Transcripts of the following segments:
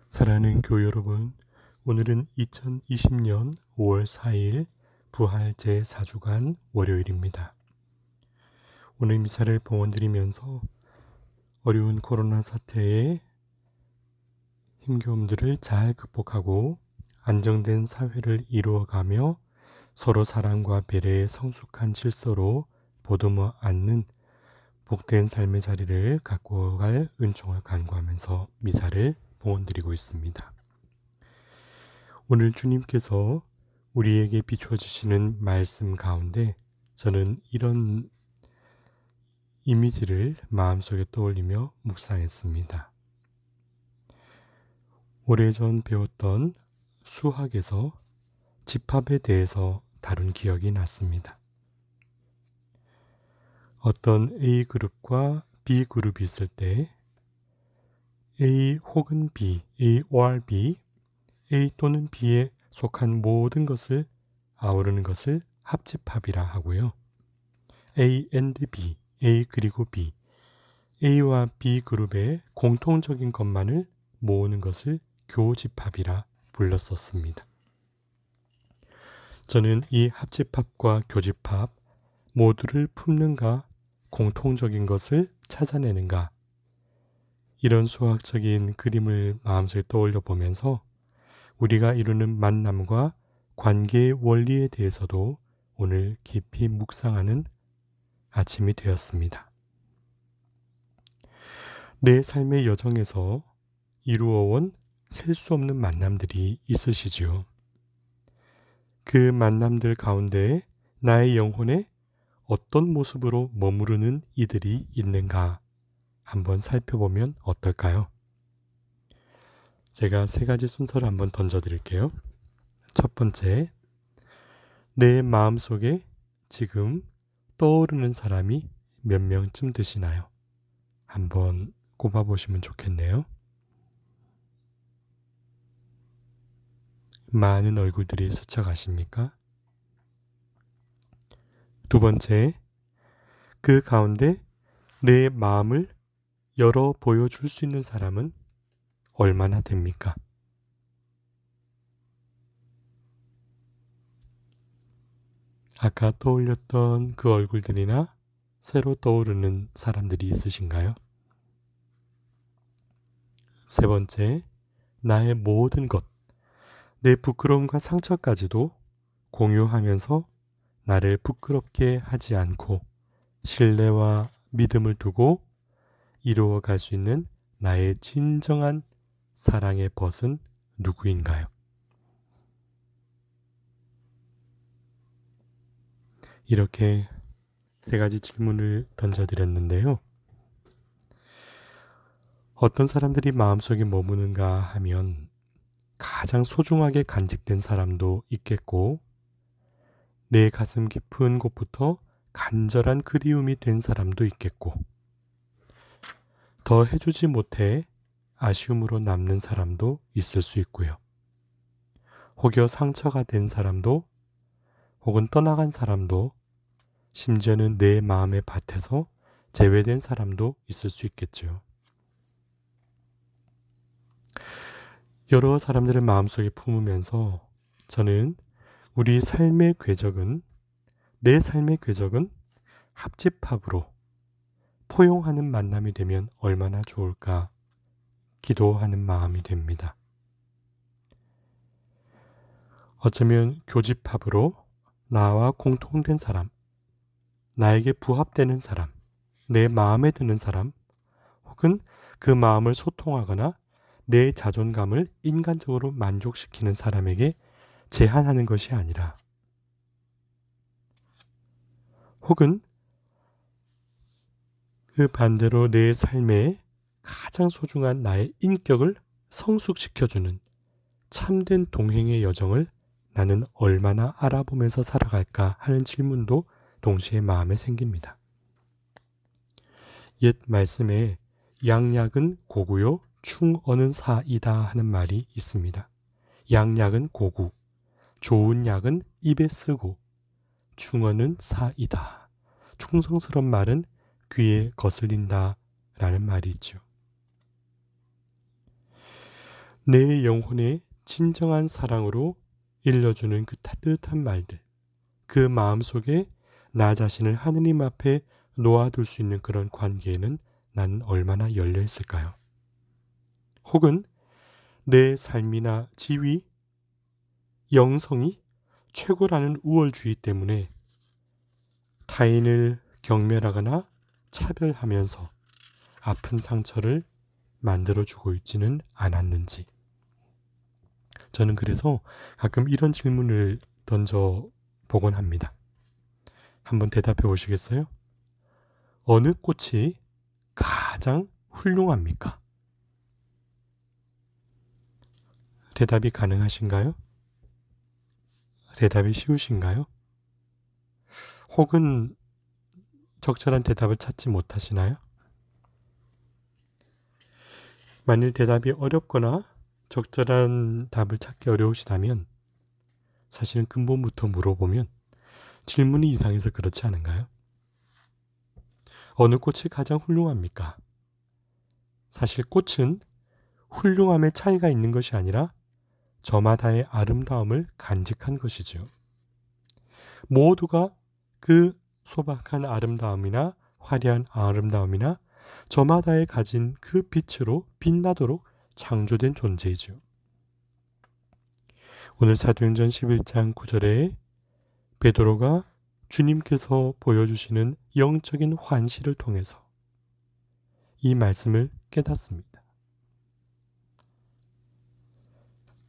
사랑하는 교회 여러분, 오늘은 2020년 5월 4일 부활 제4주간 월요일입니다. 오늘 미사를 봉헌드리면서 어려운 코로나 사태의 힘겨움들을 잘 극복하고 안정된 사회를 이루어가며 서로 사랑과 배려의 성숙한 질서로 보듬어 안는 복된 삶의 자리를 갖고 갈 은총을 간구하면서 미사를 봉헌드리고 있습니다. 오늘 주님께서 우리에게 비춰주시는 말씀 가운데 저는 이런 이미지를 마음속에 떠올리며 묵상했습니다. 오래전 배웠던 수학에서 집합에 대해서 다룬 기억이 났습니다. 어떤 A그룹과 B그룹이 있을 때 A 혹은 B, A or B, A 또는 B에 속한 모든 것을 아우르는 것을 합집합이라 하고요. A and B, A 그리고 B, A와 B 그룹의 공통적인 것만을 모으는 것을 교집합이라 불렀었습니다. 저는 이 합집합과 교집합 모두를 품는가, 공통적인 것을 찾아내는가, 이런 수학적인 그림을 마음속에 떠올려 보면서 우리가 이루는 만남과 관계의 원리에 대해서도 오늘 깊이 묵상하는 아침이 되었습니다. 내 삶의 여정에서 이루어온 셀 수 없는 만남들이 있으시지요. 그 만남들 가운데 나의 영혼에 어떤 모습으로 머무르는 이들이 있는가 한번 살펴보면 어떨까요? 제가 3가지 순서를 한번 던져드릴게요. 첫 번째, 내 마음속에 지금 떠오르는 사람이 몇 명쯤 되시나요? 한번 꼽아보시면 좋겠네요. 많은 얼굴들이 스쳐가십니까? 두 번째, 그 가운데 내 마음을 열어 보여줄 수 있는 사람은 얼마나 됩니까? 아까 떠올렸던 그 얼굴들이나 새로 떠오르는 사람들이 있으신가요? 세 번째, 나의 모든 것, 내 부끄러움과 상처까지도 공유하면서 나를 부끄럽게 하지 않고 신뢰와 믿음을 두고 이루어갈 수 있는 나의 진정한 사랑의 벗은 누구인가요? 이렇게 3가지 질문을 던져드렸는데요. 어떤 사람들이 마음속에 머무는가 하면 가장 소중하게 간직된 사람도 있겠고, 내 가슴 깊은 곳부터 간절한 그리움이 된 사람도 있겠고, 더 해주지 못해 아쉬움으로 남는 사람도 있을 수 있고요. 혹여 상처가 된 사람도, 혹은 떠나간 사람도, 심지어는 내 마음의 밭에서 제외된 사람도 있을 수 있겠죠. 여러 사람들을 마음속에 품으면서 저는 우리 삶의 궤적은, 내 삶의 궤적은 합집합으로 포용하는 만남이 되면 얼마나 좋을까 기도하는 마음이 됩니다. 어쩌면 교집합으로 나와 공통된 사람, 나에게 부합되는 사람, 내 마음에 드는 사람, 혹은 그 마음을 소통하거나 내 자존감을 인간적으로 만족시키는 사람에게 제한하는 것이 아니라, 혹은 그 반대로 내 삶에 가장 소중한 나의 인격을 성숙시켜주는 참된 동행의 여정을 나는 얼마나 알아보면서 살아갈까 하는 질문도 동시에 마음에 생깁니다. 옛 말씀에 양약은 고구요 충언은 사이다 하는 말이 있습니다. 양약은 고구, 좋은 약은 입에 쓰고, 충언은 사이다. 충성스러운 말은 귀에 거슬린다 라는 말이 있죠. 내 영혼의 진정한 사랑으로 일러주는 그 따뜻한 말들, 그 마음속에 나 자신을 하느님 앞에 놓아둘 수 있는 그런 관계에는 나는 얼마나 열려 있을까요? 혹은 내 삶이나 지위, 영성이 최고라는 우월주의 때문에 타인을 경멸하거나 차별하면서 아픈 상처를 만들어주고 있지는 않았는지. 저는 그래서 가끔 이런 질문을 던져 보곤 합니다. 한번 대답해 보시겠어요? 어느 꽃이 가장 훌륭합니까? 대답이 가능하신가요? 대답이 쉬우신가요? 혹은 적절한 대답을 찾지 못하시나요? 만일 대답이 어렵거나 적절한 답을 찾기 어려우시다면 사실은 근본부터 물어보면 질문이 이상해서 그렇지 않은가요? 어느 꽃이 가장 훌륭합니까? 사실 꽃은 훌륭함의 차이가 있는 것이 아니라 저마다의 아름다움을 간직한 것이죠. 모두가 그 소박한 아름다움이나 화려한 아름다움이나 저마다에 가진 그 빛으로 빛나도록 창조된 존재이죠. 오늘 사도행전 11장 9절에 베드로가 주님께서 보여주시는 영적인 환시를 통해서 이 말씀을 깨닫습니다.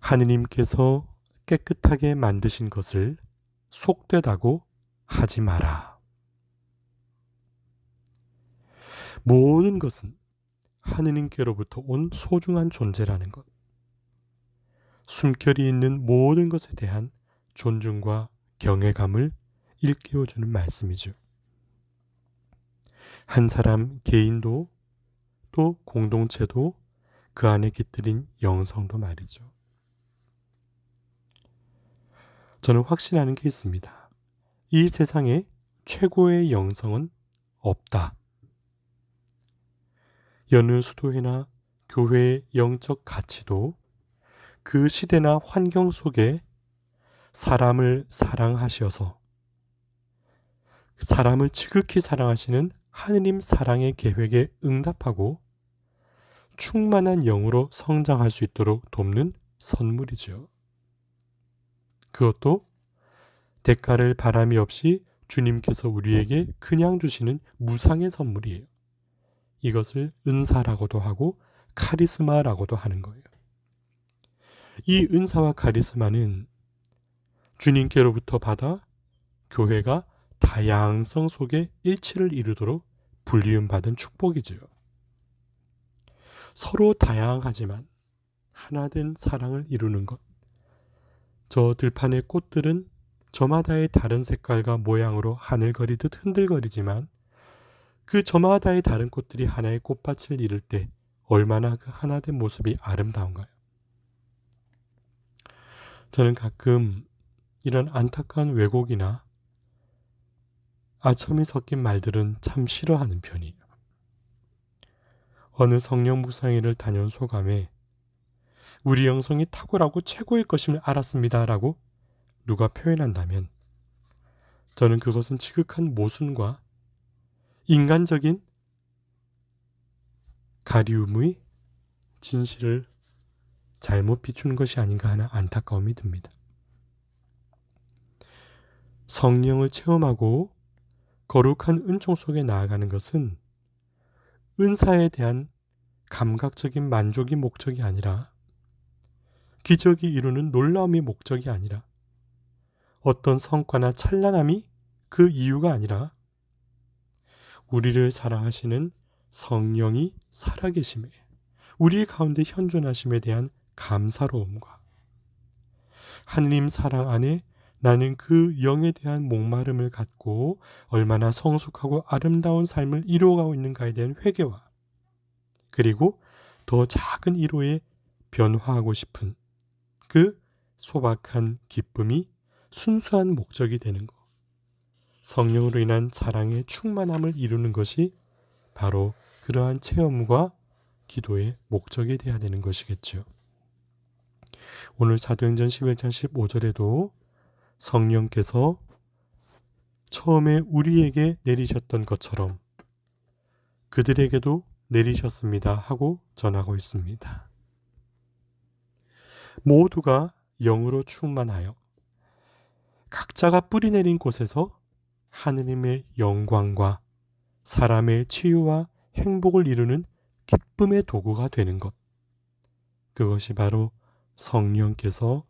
하느님께서 깨끗하게 만드신 것을 속되다고 하지 마라. 모든 것은 하느님께로부터 온 소중한 존재라는 것. 숨결이 있는 모든 것에 대한 존중과 경외감을 일깨워주는 말씀이죠. 한 사람 개인도 또 공동체도 그 안에 깃들인 영성도 말이죠. 저는 확신하는 게 있습니다. 이 세상에 최고의 영성은 없다. 여느 수도회나 교회의 영적 가치도 그 시대나 환경 속에 사람을 사랑하셔서 사람을 지극히 사랑하시는 하느님 사랑의 계획에 응답하고 충만한 영으로 성장할 수 있도록 돕는 선물이죠. 그것도 대가를 바람이 없이 주님께서 우리에게 그냥 주시는 무상의 선물이에요. 이것을 은사라고도 하고 카리스마라고도 하는 거예요. 이 은사와 카리스마는 주님께로부터 받아 교회가 다양성 속에 일치를 이루도록 불리움받은 축복이죠. 서로 다양하지만 하나된 사랑을 이루는 것. 저 들판의 꽃들은 저마다의 다른 색깔과 모양으로 하늘거리듯 흔들거리지만 그 저마다의 다른 꽃들이 하나의 꽃밭을 이룰 때 얼마나 그 하나된 모습이 아름다운가요? 저는 가끔 이런 안타까운 왜곡이나 아첨이 섞인 말들은 참 싫어하는 편이에요. 어느 성령 묵상회를 다녀온 소감에 우리 영성이 탁월하고 최고일 것임을 알았습니다라고 누가 표현한다면 저는 그것은 지극한 모순과 인간적인 가리움의 진실을 잘못 비추는 것이 아닌가 하는 안타까움이 듭니다. 성령을 체험하고 거룩한 은총 속에 나아가는 것은 은사에 대한 감각적인 만족이 목적이 아니라 기적이 이루는 놀라움이 목적이 아니라 어떤 성과나 찬란함이 그 이유가 아니라 우리를 사랑하시는 성령이 살아계심에 우리 가운데 현존하심에 대한 감사로움과 하느님 사랑 안에 나는 그 영에 대한 목마름을 갖고 얼마나 성숙하고 아름다운 삶을 이루어가고 있는가에 대한 회개와 그리고 더 작은 이로에 변화하고 싶은 그 소박한 기쁨이 순수한 목적이 되는 것. 성령으로 인한 사랑의 충만함을 이루는 것이 바로 그러한 체험과 기도의 목적이 되어야 되는 것이겠죠. 오늘 사도행전 11장 15절에도 성령께서 처음에 우리에게 내리셨던 것처럼 그들에게도 내리셨습니다 하고 전하고 있습니다. 모두가 영으로 충만하여 각자가 뿌리 내린 곳에서 하느님의 영광과 사람의 치유와 행복을 이루는 기쁨의 도구가 되는 것. 그것이 바로 성령께서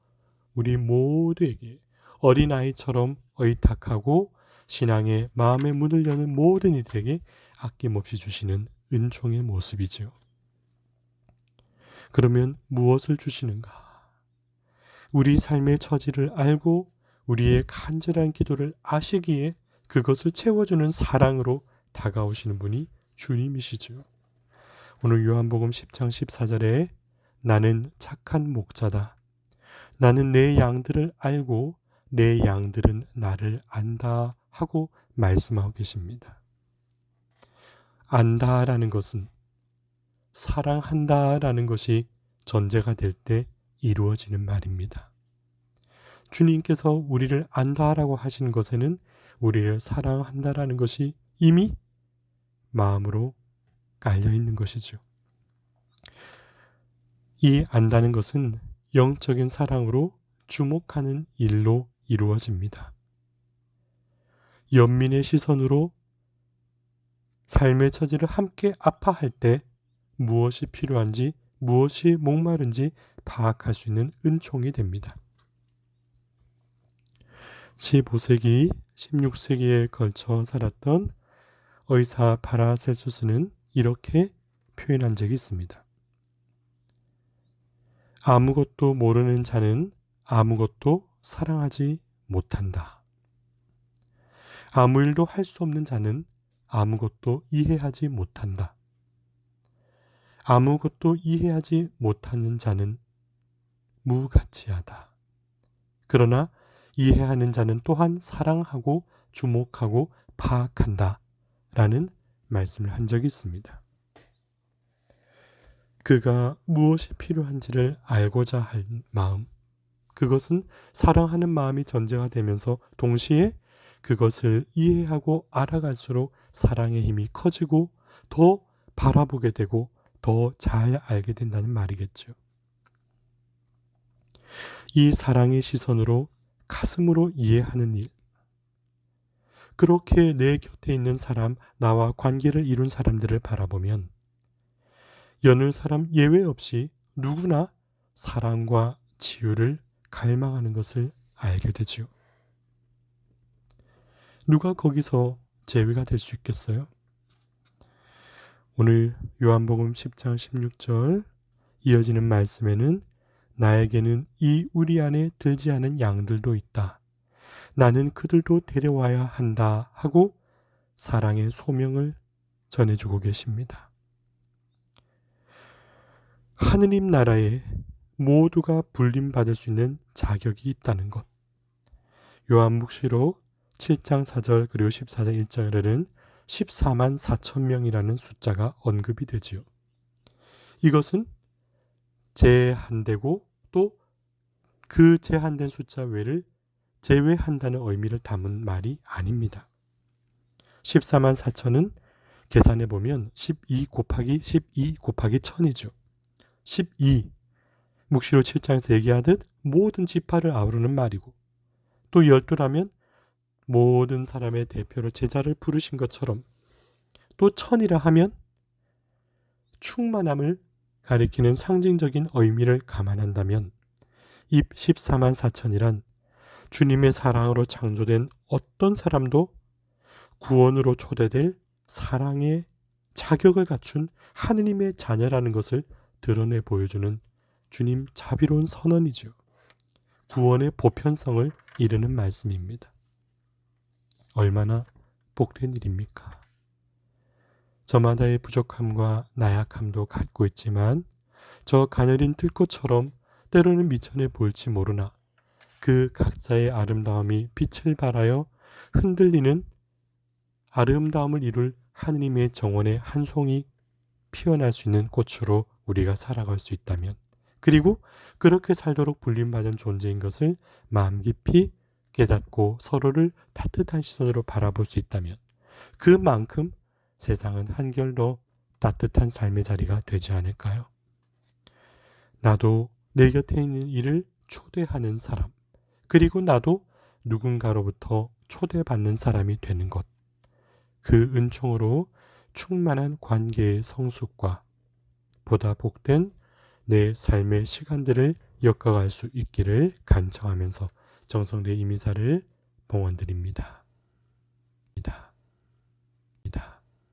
우리 모두에게 어린아이처럼 의탁하고 신앙의 마음의 문을 여는 모든 이들에게 아낌없이 주시는 은총의 모습이지요. 그러면 무엇을 주시는가? 우리 삶의 처지를 알고 우리의 간절한 기도를 아시기에 그것을 채워주는 사랑으로 다가오시는 분이 주님이시죠. 오늘 요한복음 10장 14절에 나는 착한 목자다. 나는 내 양들을 알고 내 양들은 나를 안다 하고 말씀하고 계십니다. 안다라는 것은 사랑한다라는 것이 전제가 될 때 이루어지는 말입니다. 주님께서 우리를 안다라고 하시는 것에는 우리를 사랑한다라는 것이 이미 마음으로 깔려 있는 것이죠. 이 안다는 것은 영적인 사랑으로 주목하는 일로 이루어집니다. 연민의 시선으로 삶의 처지를 함께 아파할 때 무엇이 필요한지 무엇이 목마른지 파악할 수 있는 은총이 됩니다. 15세기, 16세기에 걸쳐 살았던 의사 파라셀수스는 이렇게 표현한 적이 있습니다. 아무것도 모르는 자는 아무것도 사랑하지 못한다. 아무 일도 할 수 없는 자는 아무것도 이해하지 못한다. 아무것도 이해하지 못하는 자는 무가치하다. 그러나 이해하는 자는 또한 사랑하고 주목하고 파악한다. 라는 말씀을 한 적이 있습니다. 그가 무엇이 필요한지를 알고자 할 마음, 그것은 사랑하는 마음이 전제가 되면서 동시에 그것을 이해하고 알아갈수록 사랑의 힘이 커지고 더 바라보게 되고 더 잘 알게 된다는 말이겠죠. 이 사랑의 시선으로 가슴으로 이해하는 일, 그렇게 내 곁에 있는 사람, 나와 관계를 이룬 사람들을 바라보면 여느 사람 예외 없이 누구나 사랑과 치유를 갈망하는 것을 알게 되지요. 누가 거기서 제외가 될 수 있겠어요? 오늘 요한복음 10장 16절 이어지는 말씀에는 나에게는 이 우리 안에 들지 않은 양들도 있다. 나는 그들도 데려와야 한다 하고 사랑의 소명을 전해주고 계십니다. 하느님 나라에 모두가 불림받을 수 있는 자격이 있다는 것. 요한묵시록 7장 4절 그리고 14장 1절에는 14만 4천 명이라는 숫자가 언급이 되지요. 이것은 제한되고 또 그 제한된 숫자 외를 제외한다는 의미를 담은 말이 아닙니다. 14만 4천은 계산해 보면 12 곱하기 12 곱하기 1000이죠. 12, 묵시록 7장에서 얘기하듯 모든 지파를 아우르는 말이고 또 12라면 모든 사람의 대표로 제자를 부르신 것처럼 또 1000이라 하면 충만함을 가리키는 상징적인 의미를 감안한다면 이 14만 4천이란 주님의 사랑으로 창조된 어떤 사람도 구원으로 초대될 사랑의 자격을 갖춘 하느님의 자녀라는 것을 드러내 보여주는 주님 자비로운 선언이죠. 구원의 보편성을 이루는 말씀입니다. 얼마나 복된 일입니까? 저마다의 부족함과 나약함도 갖고 있지만 저 가녀린 들꽃처럼 때로는 미천해 보일지 모르나 그 각자의 아름다움이 빛을 발하여 흔들리는 아름다움을 이룰 하느님의 정원의 한 송이 피어날 수 있는 꽃으로 우리가 살아갈 수 있다면 그리고 그렇게 살도록 불림받은 존재인 것을 마음 깊이 깨닫고 서로를 따뜻한 시선으로 바라볼 수 있다면 그만큼 세상은 한결 더 따뜻한 삶의 자리가 되지 않을까요? 나도 내 곁에 있는 이를 초대하는 사람, 그리고 나도 누군가로부터 초대받는 사람이 되는 것. 그 은총으로 충만한 관계의 성숙과 보다 복된 내 삶의 시간들을 엮어갈 수 있기를 간청하면서 정성대 이민사를 봉헌드립니다.